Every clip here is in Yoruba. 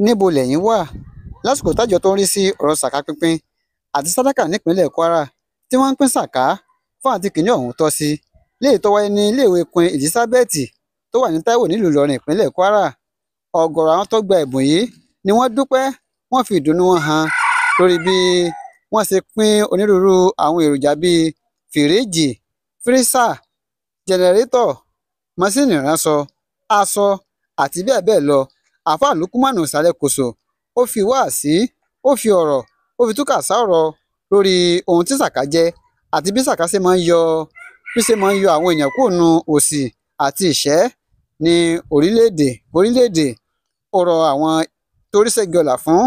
níbo lẹ́yìn wà lásìkò tájọ tó ń rí sí ọ̀rọ̀ sàká pínpín àti sàdákà nípínlẹ̀ Kwara tí wọ́n ń pín sàká fún àti kìíní ọ̀hún tọ́ sí léyìí tó wáyé ní iléèwé Queen Elizabeth tó wà ní Táíwò nílùú Ìlọrin ìpínlẹ̀ Kwara. Ọ̀gọ̀rọ̀ àwọn tó gba ẹ̀bùn yìí ni wọ́n dúpẹ́, wọ́n fi ìdùnnú wọn hàn lórí bí wọ́n ṣe pín onírúurú àwọn èròjà bíi fìríìjì, fírísà, jẹnẹrétọ̀, mọ́sínì ìránṣọ, aṣọ àti bẹ́ẹ̀ bẹ́ẹ̀ lọ. Àfáà Lukumanu Sàlẹ́kòsò ó fi wáàsí, ó fi ọ̀rọ̀, ó fi túkà sọ̀rọ̀ lórí ohun tí sàká jẹ́ àti bí sàká ṣe máa ń yọ àwọn èèyàn kúrò nínú òṣì àti ìṣẹ́ ní orílẹ̀-èdè. Ó rọ àwọn torí ṣẹ́gi ọ̀la fún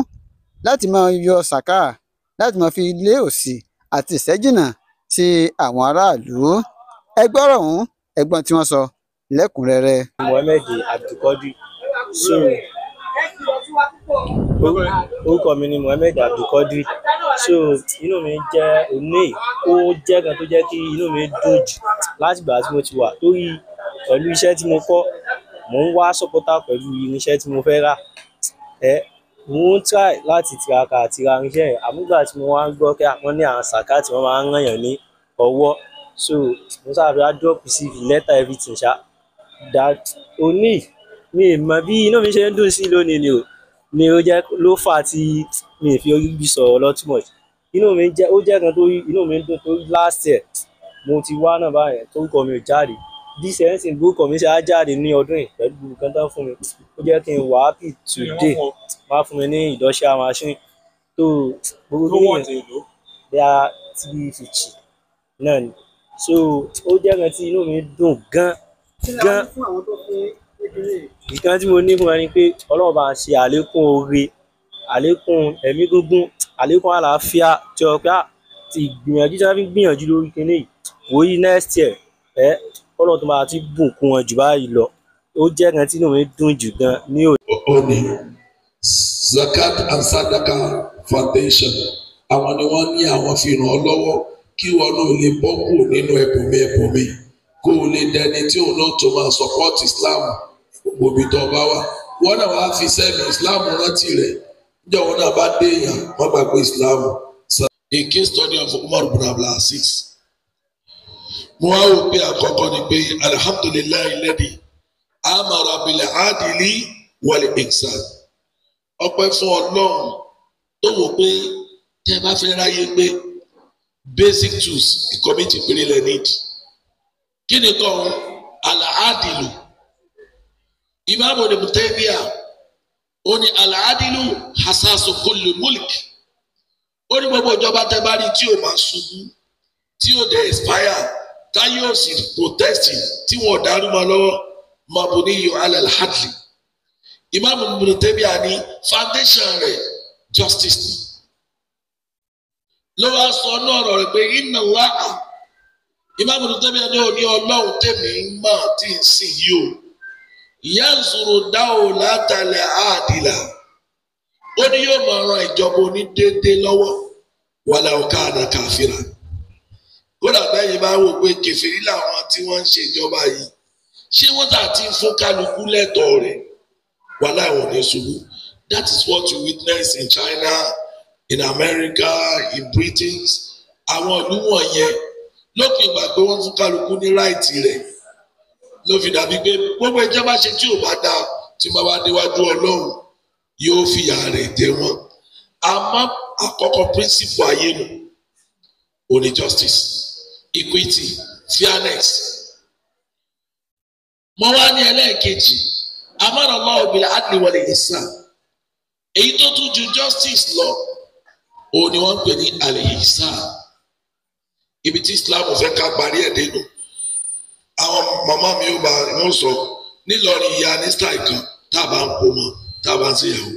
láti máa yọ sàká láti máa fi lé òṣì àti ìṣẹ́ jìnnà sí àwọn aráàlú. Ẹgbẹ́ ọ̀rọ̀ ọ̀hún, ẹgbọ́n tí wọ́n sọ lẹ́kùnrẹ́rẹ́. Mohammed Abdulkadir. Orúkọ mi ni Mohammed Abdulkadir. Inú mi jẹ́ òní, ó jẹ́ kan tó jẹ́ kí inú mi dùn jù láti ìgbà tí mo ti wà torí pẹ̀lú iṣẹ́ tí mo kọ́, mò ń wá sọ́pọ́tà pẹ̀lú irinṣẹ́ tí mo fẹ́ rà. Mo ń try láti tiraka àti ra irinṣẹ́ yẹn, àmúgbà tí mo wá ń gbọ́ pé wọ́n ní àwọn sàká tí wọ́n máa ń rán yàn ní ọwọ́. Mo sábà drop CV letter everything ṣá. Òní mi ì mọ bí inú mi ṣe ń dùn sí lónìí ni ó jẹ́ ló fà á tí mi ì fi orí bí sọ̀rọ̀ lọ too much. Ó jẹ́ kan tó inú mi ń dùn torí last year mo ti wá náà báyẹn torúkọ mi ò jáde. This year ń gbórúkọ mi ṣe á jáde ní ọdún yìí pẹ̀lú nǹkan tán fún mi. Ó jẹ́ kí n wà happy today. Wọ́n á fún mi ní ìdọ́ṣà machine tó gbogbo nìyẹn bí a 350 náà ni. Ó jẹ́ kan tí inú mi dùn gan. Ìkan tí mo ní fún ẹ ni pé Ọlọ́run bá ṣe àlékún oore, àlékún ẹ̀mí gígùn, àlékún àlàáfíà tí ọpẹ́ ti gbìyànjú tí wọ́n fi ń gbìyànjú lórí kinní yìí. Wòyí next year Ọlọ́run tó máa ti bùkún wọn jù báyìí lọ. Ó jẹ́ kan tí inú mi dùn jù gan ní òní. Zakat and Sadaka Foundation àwọn ni wọ́n ní àwọn fi ràn ọ́ lọ́wọ́ kí wọn náà lè bọ́ kúrò nínú ẹ̀bùnmi kó o lè dẹni tí òun náà tó máa support Islam gbogbo ibi tó bá wà. Wọ́n náà wá fi sẹ́nu Islam rántí rẹ̀ níjọ́ wọn náà bá dé èèyàn wọ́n gbàgbé Islam. A case study of Umar ibn Abdulaziz. Mo wá wò pé àkọ́kọ́ ni pé alhamdulillahi alladhi amara bil adili wal ihsan. Ọpẹ́ fún Ọlọ́run tó wò pé tẹ́ bá fẹ́ ráyé gbé basic tools ìkọ́mítì péré lẹ́ need. Kí ni kan al-adilu? Imam Ibn Taymiyyah ó ní al-adilu hasasu kulli mulk. Ó ní gbogbo ìjọba tẹ́ bá rí tí ò máa ṣubú, tí ò dé expire, táyé ò sì protest tí wọ́n dàrú mọ́ lọ́wọ́ mabuniyu ala al-adli. Imam Ibn Taymiyyah ní foundation rẹ̀ justice ni. Ló wá sọ náà ọ̀rọ̀ rẹ̀ pé inna Allaha, Imam Ibn Taymiyyah ní òní Ọlọ́run tèmi ń mọ̀ tí ń sìn yìí o. Yanzuru dawlatal adila. Ó ní yóò máa ran ìjọba onídéédé lọ́wọ́ walau kana kafira. Kódà bẹ́yìn bá wò pé kèfèrí làwọn tí wọ́n ń ṣe ìjọba yìí. Ṣé wọ́n tà ti ń fún kálukú lẹ́tọ̀ọ́ rẹ̀? Wàhálà ìwọ̀n ní ṣubú. That is what you witness in China, in America, in Britain. Àwọn ìlú wọ̀nyẹn lókè ìgbà pé wọ́n fún kálukú ní ráìtì rẹ̀. Ló fi dàbí pé gbogbo ìjọba ṣe tí ò bá dáa tí wọ́n bá déwájú Ọlọ́run yóò fìyà rẹ̀ jẹ wọ́n. Àmọ́ àkọ́kọ́ principle ayé nù. Only justice, equity, fairness. Mo wá ní ẹlẹ́ẹ̀kejì. Amara Allahu bil adli wal ihsan. Èyí tó tún ju justice lọ òun ni wọ́n ń pè ní al-ihsan. Ibi tí Islam fẹ́ ká parí ẹ̀ dénú. Àwọn màmá mi ò bá wọn sọ nílọrin ìyá ní style kan tá a bá ń kó mọ tá a bá ń ṣèyàwó.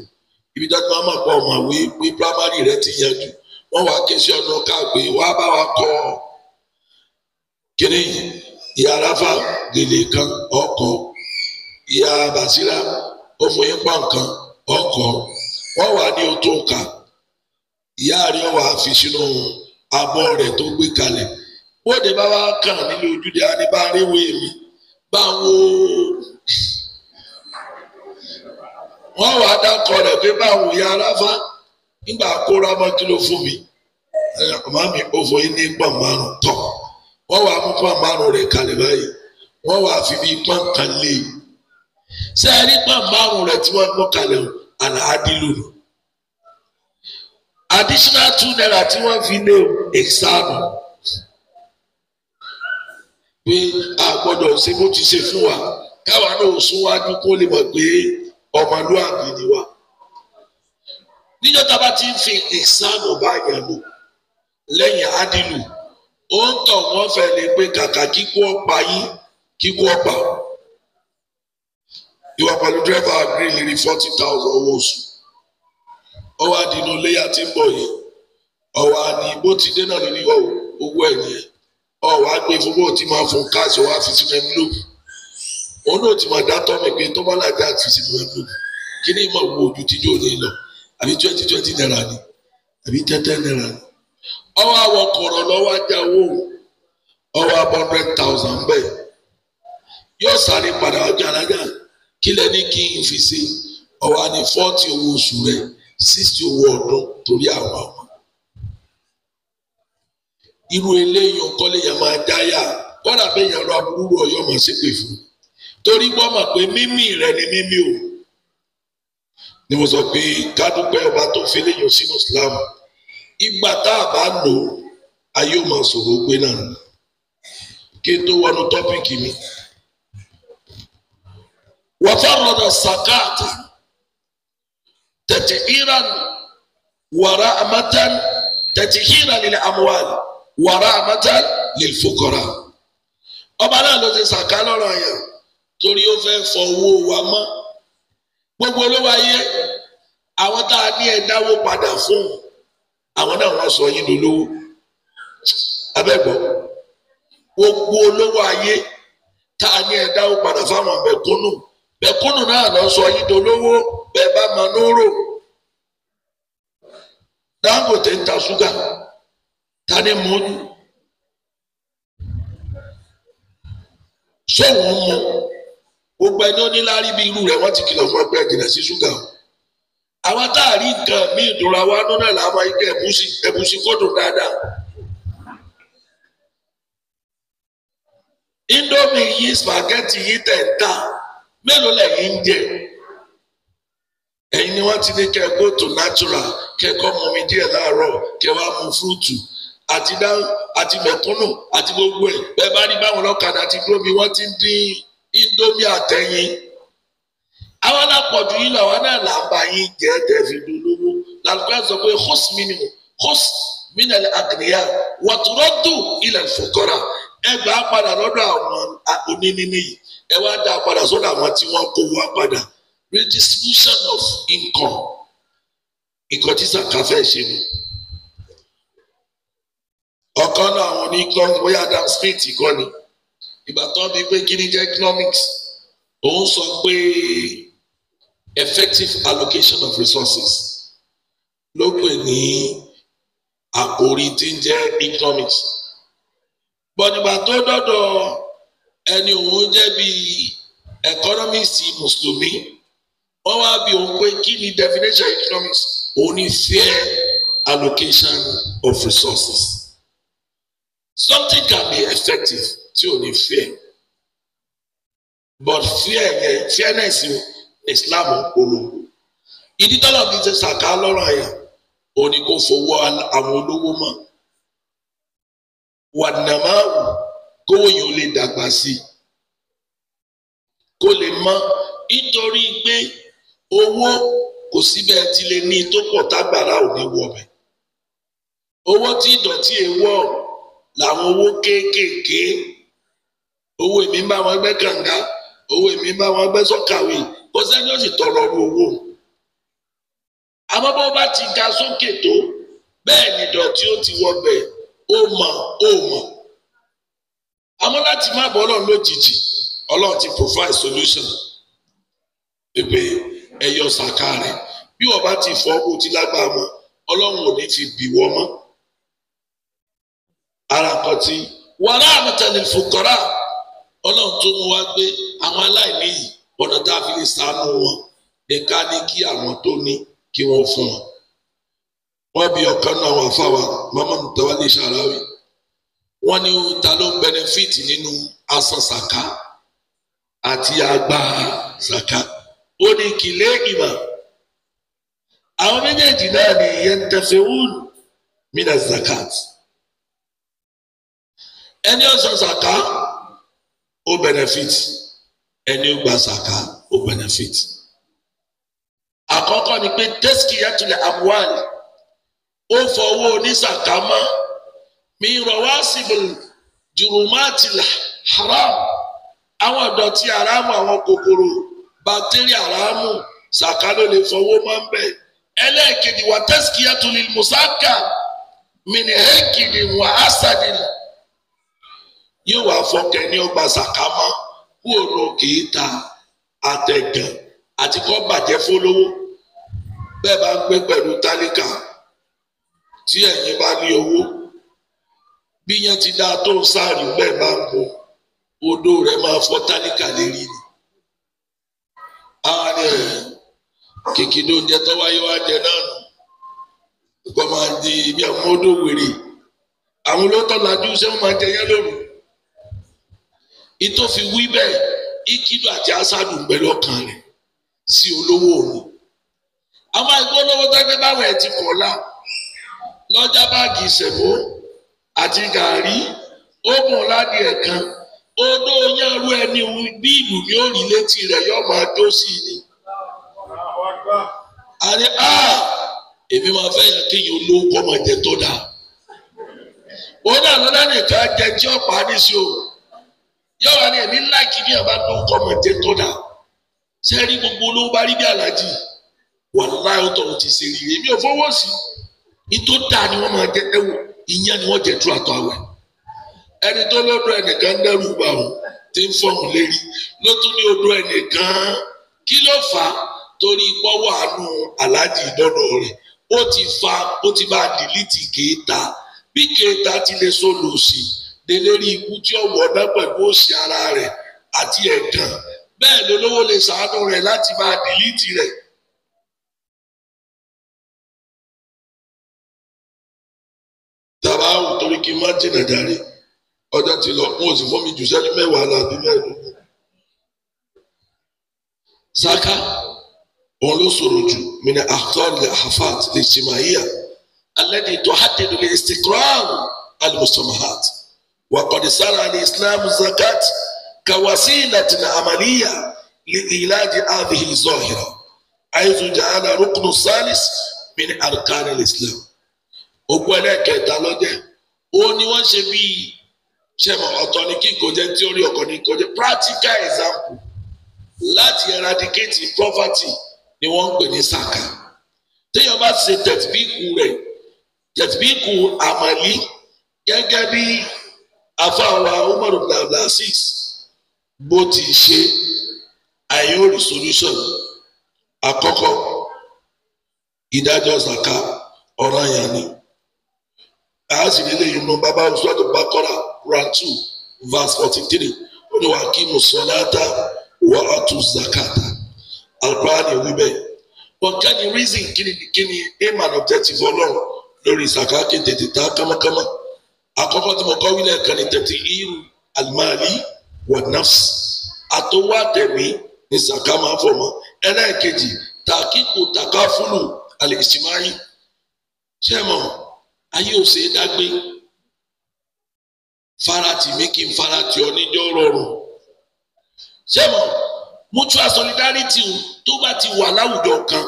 Ibi tí wọ́n máa pọ̀ ọmọ àwé pé primary rẹ ti yanjú. Wọ́n wá ké sí ọ̀nà káàgbé wá bá wa kọ́ kíní ìyá aráfà gèlè kan ọkọ̀. Ìyá Basira ó fún yín pa nǹkan ọkọ̀ wọ́n wà ní otó nǹkan ìyá rẹ̀ wà fi sínú abọ́ rẹ̀ tó gbé kalẹ̀ bóde bá wá kàn nílé ojúde àníbáréwé mi bá wo wọ́n wàá dákọ̀ rẹ̀ pé báwo ya aráfá nígbà kóra mọ́ kí ló fún mi màmá mi ò fọ yín ní pọ́n márùn tọ̀ wọ́n wàá mú pọ́n márùn rẹ̀ kalẹ̀ báyìí wọ́n wàá fi bí pọ́n kan lé e ṣé ẹ rí pọ́n márùn rẹ̀ tí wọ́n mú kalẹ̀ àlàádìlú nù additional 2 naira tí wọ́n fi lé exam pé a gbọ́dọ̀ ṣe bó ti ṣe fún wa káwa náà súnwájú kó lè mọ̀ pé ọmọlúwàbí ni wa níjọ́ tá a bá ti ń fi exam bá yàn lò lẹ́yìn adìlú ó ń tọ̀ wọ́n fẹ́ lè pé kàkà kíkú ọ̀pá yín kíkú ọ̀pá ìwà pẹ̀lú dírẹ́fà agree lè rí 40,000 owó oṣù ọwọ́ àdínú léyà tí ń bọ̀ yìí ọwọ́ àní bó ti dé náà ní owó ẹ̀ nìyẹn ọwọ́ àgbẹ̀ fúnbọ̀ tí máa fún káàsì ọwọ́ àfi sínú envelope òun náà ti máa dá tọ́ mi pé tó bá lájà àti sínú envelope kí ni ìmọ̀ wo ojú tíjọ́ ní lọ àbí 20 naira ni àbí 10 naira ni ọwọ́ àwọ̀ kọ̀rọ̀ lọ́wọ́ ajá owó ọwọ́ àbọ̀ 100,000 bẹ́ẹ̀ yóò sáré padà ọjà alájà kí lẹ́ni kí n fi ṣe ọwọ́ àní 40 owó oṣù rẹ̀ 60 owó ọdún torí àwọn ọmọ irú eléyìí ọkọlẹ yẹn máa dáyà kọ́dà bẹ́ẹ̀ yẹn lọ aburú ọyọ́ máa ṣépè fún torí wọ́n mọ̀ pé mímí rẹ̀ ni mímí o ni mo sọ pé kádúpẹ́ ọba tó fi léyìn sínú Islam ìgbà tá a bá lò ayé ò máa sọ̀rọ̀ gbé náà kí n tó wọnú tọ́pìkì mi wọ́n fẹ́ rọ̀dọ̀ sàkáàtà تطهيرا ورحمة تطهيرا للأموال ورحمة للفقراء ọba náà ló ti sàká lọ́rọ̀ yẹn torí ó fẹ́ fọ owó wa mọ́ gbogbo olówó ayé àwọn tá a ní ẹ̀dáwó padà fún àwọn náà wọ́n sọ yín dolówó abẹ́gbọ́ gbogbo olówó ayé tá a ní ẹ̀dáwó padà fáwọn mẹ̀kúnnù náà lọ sọ yín dolówó bẹ́ẹ̀ bá mọ nóòrò Dangote ń ta ṣúgà ta ni mú un sóhun mú gbogbo ẹni oníláárí bí irú rẹ̀ wọ́n ti kìlọ̀ fún ẹgbẹ́ ìjìnlẹ̀ sí ṣúgà o àwọn tá a rí nǹkan míì ìdúrà wa nínú ẹ̀ làwọn ike ẹ̀bùsí kódò dáadáa Indomie yìí spaghetti yìí tẹ̀ ń tà mélòó lẹ́yìn ń jẹ ẹ̀yin ni wọ́n ti ní kẹ́ go to natural kẹ́kọ̀ọ́ mú mi díẹ̀ láàárọ̀ kẹ́ wá mú fúrúùtù àti mẹ̀kúnnù àti gbogbo ẹ̀ bẹ́ẹ̀ bá rí báwọn ọlọ́kadà ti dúró bí wọ́n ti ń dín Indomie àtẹ̀yìn àwọn alápọ̀jù yìí làwọn náà là ń bá yín jẹ́ tẹ̀sí dolówó làlùkọ́ sọ pé hos minal agniya wàtúrọ́dù ilal fuqara ẹgbà padà lọ́dọ̀ àwọn oníníní yìí ẹ wá dá padà sọ́dọ̀ àwọn tí wọ́n kó wá padà redistribution of income nǹkan tí sàkáfẹ́ ṣe ni ọ̀kan náà àwọn oníkan bóyá Adam Smith kọ́ ni ìgbà tó ń bi pé kí ni jẹ́ economics òun sọ pé effective allocation of resources ló pè ní àkòrí tí ń jẹ́ economics bọ́nìgbà tó dọ́dọ̀ ẹni òun jẹ́ bíi economist mùsùlùmí wọ́n wá bí òun pé kí ni definition of economics òun ní fair allocation of resources something can be effective tí ò ní fair but fairness Islam polongo ìdí tọ́lọ̀ fi ṣe ṣàkà lọ́rọ̀ àyà òun ni kò fowó àwọn olówó mọ́ wàdàmáwù kówó yìí ó lè dàgbà sí i kó lè mọ nítorí pé owó kò síbẹ̀ tí lè ní tó pọ̀ tágbàrá ò ní wọ̀bẹ̀ owó tí ìdọ̀tí èèwọ̀ làwọn owó kéékèèké owó èmi ń bá wọn gbẹ́ kànga owó èmi ń bá wọn gbẹ́ sọ́kàwé kò sẹ́ni ó sì tọrọ ọrú owó àmọ́ bó bá ti ga sókè tó bẹ́ẹ̀ ni ìdọ̀tí ó ti wọ̀bẹ̀ ó mọ̀ àmọ́ láti má bọ́ Ọlọ́run lójijì Ọlọ́run ti provide solution pépé ẹyọ sàká rẹ bí wọ́n bá ti fọ́ bó ti lágbára mọ́ Ọlọ́run ò ní fi bì wọ́n mọ́ ara kan tí wàrà àmọ̀tẹ́lẹ̀ fòkọ́rà Ọlọ́run tó mú wá gbé àwọn aláìní yìí ọ̀nà tá a fi lè ṣàánú wọn nìkan ní kí àwọn tó ní kí wọ́n fún wọn. Wọ́n bí ọ̀kan náà wà fáwa Muhammad Tawali Sharawi wọ́n ní ta ló ń benefit nínú asan sàká àti àgbà sàká ó ní kìlẹ̀ ìmọ̀ àwọn méjèèjì náà ní yantafeun mina zakat ẹni ó san sàká ó benefit ẹni ó gba sàká ó benefit. Àkọ́kọ́ ni pé tazkiyatul amwal ó fọwọ́ onísàká mọ́ mi rawasibul jurumatil haram àwọn ìdọ̀tí haramu àwọn kòkòrò bàtẹ́rì haramu sàká ló lè fọwọ́ mọ́ ń bẹ̀. Ẹlẹ́ẹ̀kejì wa tazkiyatul musaka min hekidi wa asadin yóò wá fọkẹ́ ní ọgbà sàká mọ́ kúrò kìí ta àtẹ̀gàn àti kọ́ bàjẹ́ fólówó bẹ́ẹ̀ bá ń gbé pẹ̀lú tálíkà tí ẹ̀yin bá ní owó bí yẹn ti dáa tó ń sáàrì bẹ́ẹ̀ bá ń bọ̀ odò rẹ̀ máa fọ́ tálíkà lérí ni. Àwọn ẹ̀ kìkìdó oúnjẹ tó wáyé wá jẹ náà nù kọ́ máa di bí àwọn odò wèrè àwọn olóòótọ́ lajú ṣé wọ́n máa jẹ yẹn lóru. Ìtòfi wí bẹ́ẹ̀ ìkìdó àti asádù ń bẹ lọ́kàn rẹ̀ sí olówó òun. Àwọn ìgbólówó tẹ́gbẹ́ báwọn ẹ̀ ti kọ̀ la lọ́jà báàgì ìṣẹ̀mó àti gàárì oògùn ládìí ẹ̀kan odò yẹrù ẹni bí ìlú ní òrì létí rẹ̀ yóò máa dó sí i ni. Àní èmi máa fẹ́ yàn kéèyàn olówó kọ́ máa jẹ tó dáa. Ó náà lọ́dá nìkan jẹ tí ó pa á ní sí o. Yóò wá ní èmi láìkí ní àbá lówó kọ́ máa jẹ tó dáa. Sẹ́rí gbogbo olówó bá rí bí aláàjì wàláhì ó tọ̀rọ̀ ti ṣe rí èmi ò fọwọ́ sí i tó dáa ni wọ́n máa jẹ ẹwọ ìyẹn ni wọ́n jẹ tú àtọ̀ àwẹ̀ ẹni tó lọ́dọ̀ ẹnìkan dẹ́rù bá wọn tí ń fọ̀hún lérí ló tún ní odò ẹnìkan kí ló fà á torí pọ́wọ́ àánú aláàjì ìdọ́dọ̀ rẹ̀ ó ti bá dìlítì kéèta bí kéèta ti lè so lòsì délérí ikú tí ó wọ̀ ọ́dá pẹ̀lú òsì ara rẹ̀ àti ẹ̀gàn bẹ́ẹ̀ lolówó lè ṣàánú rẹ̀ láti máa dìlítì rẹ̀. Tàbáwò torí kí n má jìnà darí ọjọ́ ti lọ fún òsì fún mi jù sẹ́ni mẹ́wàá láti mẹ́ẹ̀ẹ́dógún. Sàká òun ló sọ̀rọ̀ jù min akhtar al-ahfat al-ijtimaiyya allati tuhaddidu al-istiqrar al-mujtamaat wa qad sara al-islam zakat kawasilatin amaliyya li-ilaj hadhihi az-zahira haythu ja'ala ruknu salis min arkan al-islam. Ogun ẹlẹ́kẹta lọ́jẹ́ ó ní wọ́n ṣe bí ṣẹ̀mọ̀ ọ̀tọ̀ ní kí kò jẹ́ theory ọkọ̀ ní kò jẹ́ practical example láti eradicate poverty ni wọ́n ń pè ní sàká. Téèyàn bá ṣe tẹ̀tìbíkù àmàlí gẹ́gẹ́ bí afáwa Umar ibn Abdulaziz bó ti ṣe àyóòrì solution àkọ́kọ́ ìdájọ́ sàká ọ̀ranyàn ni. As in the Baba Uswatu Bakara, Quran 2, verse 43. When you are Kimu Solata, wa atu zakata. Al-Quran wibe. But can you reason kini aim and objective Ọlọ́run lórí zakati tètè kama. Àkọ́kọ́ tí mo kọ́ wílẹ̀ kan ní tètè iru al-mali wa nafs. Àtọwọ́ tẹ̀mí ní zakama fọmọ. Ẹlẹ́ẹ̀kejì takiku takafulu al-ijtimai. Ṣẹ́mọ̀. Ayé ò ṣe é dágbé farati mi kí n farati ọ níjọ́ rọrùn ṣẹ́mọ̀ mutual solidarity tó bá ti wà láwùjọ kan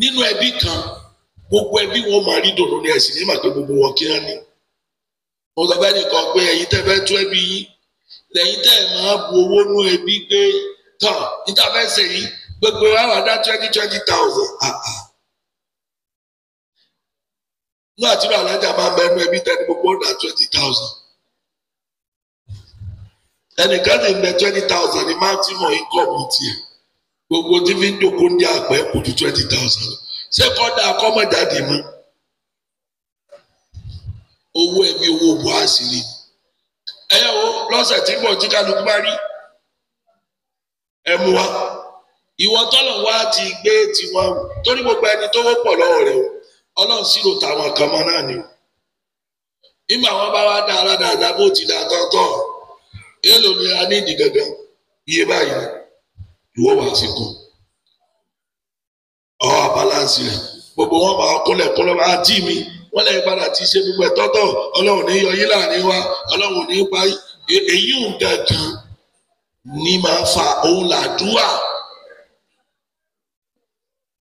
nínú ẹbí kan gbogbo ẹbí wọn máa rí dùnú ní ẹ̀sìn nígbà pé gbogbo wọn kí á ní. Mo sọ fẹ́ nìkan pé ẹ̀yin tẹ́ fẹ́ tú ẹbí yín lẹ́yìn tẹ́ ẹ̀ máa bu owó nú ẹbí pé tán níta fẹ́ ṣe yìí gbogbo wa wà dá 20,000. Ní àtúrò alájà máa ń bẹnu ẹbí tẹni gbogbo ọ̀dà 20,000. Ẹnìkan lè bẹ 20,000 ní maximum income tiẹ̀. Gbogbo tí fi ń jókòó ní àpẹ́ kò ju 20,000. Ṣé kọ́dà akọ́mọ̀jáde mọ́? Owó ẹbí owó bò á sì rí. Ẹyẹ wo lọ́sẹ̀ tí ń bọ̀ tí kálukú bá rí. Ẹ mú wa. ìwọ tọ́lọ̀ wá ti gbé tiwọn torí gbogbo ẹni tó wọ́pọ̀ lọ́wọ́ rẹ̀ ọlọ́run sílò táwọn kan mọ́ náà ni o nígbà wọn bá wá dára dáadáa bó ti dá tọ́tọ́ èèlò ni a ní ìdí gangan iye báyìí ìwọ wà sí kù ọ àbáláǹsì rẹ gbogbo wọn máa kúnlẹ̀ àti mi wọn lẹ́yìn padà ti ṣe gbogbo ẹ̀tọ́tọ̀ ọlọ́run ní yọ yín láàrin wa ọlọ́run ní pa èyí ń gangan ní máa fa òun làdúrà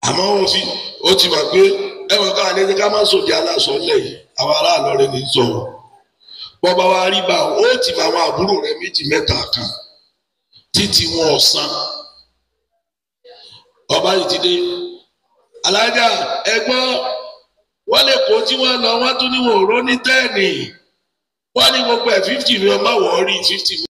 àmọ́ ó ti mọ̀ pé ẹ̀wọ̀n ká lè ní ká má sòdì aláṣọ lẹ́yìn àwọn aráàlú rẹ̀ ní sọ̀rọ̀ bọ́ba wa rí bá ó ti bá àwọn àbúrò rẹ̀ méjì mẹ́ta kan títí wọn ọ̀sán ọba yìí ti dé alájà ẹgbọ́n wọ́n lè kó tí wọ́n lọ wọ́n tún ní wọn ò ró ní 10 wọ́n ní gbogbo ẹ̀ 50 mi ọmọ wọ́n rí 50 mi.